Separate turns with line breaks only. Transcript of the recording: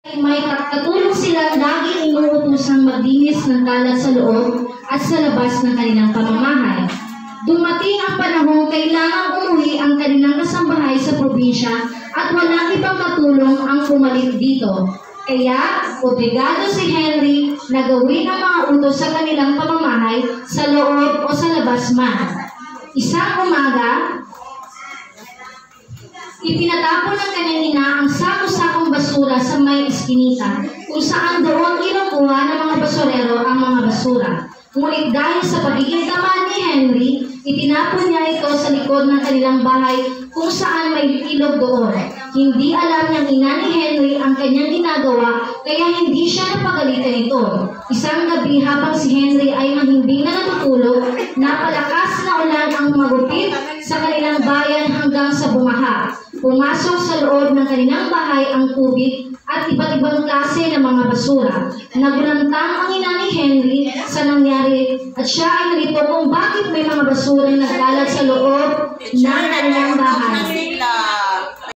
may katulong silang laging inuutosang maglinis ng kalat sa loob at sa labas ng kanilang pamamahay. Dumating ang panahong kailangang umuwi ang kanilang kasambahay sa probinsya at walang ibang katulong ang pumalit dito. Kaya, obligado si Henry na gawin ang mga utos sa kanilang pamamahay sa loob o sa labas man. Isang umaga, ipinatapon ng kanyang ina ang sako-sakong basura sa may iskinita, kung saan doon kinukuha ng mga basurero ang mga basura. Ngunit dahil sa pagiging tamad ni Henry, itinapon niya ito sa likod ng kanilang bahay kung saan may ilog doon. Hindi alam ng ina ni Henry ang kanyang ginagawa, kaya hindi siya napagalitan ito. Isang gabi habang si Henry ay mahimbing na natutulog, napalakas na ulan ang magupit sa kanilang bayan hanggang sa bumaha. Pumasok sa loob ng kanilang bahay ang tubig at iba't ibang klase ng mga basura. Nagulantang ang ina ni Henry sa nangyari at siya ay nalito kung bakit may mga basura nagkalat sa loob ng kanilang bahay.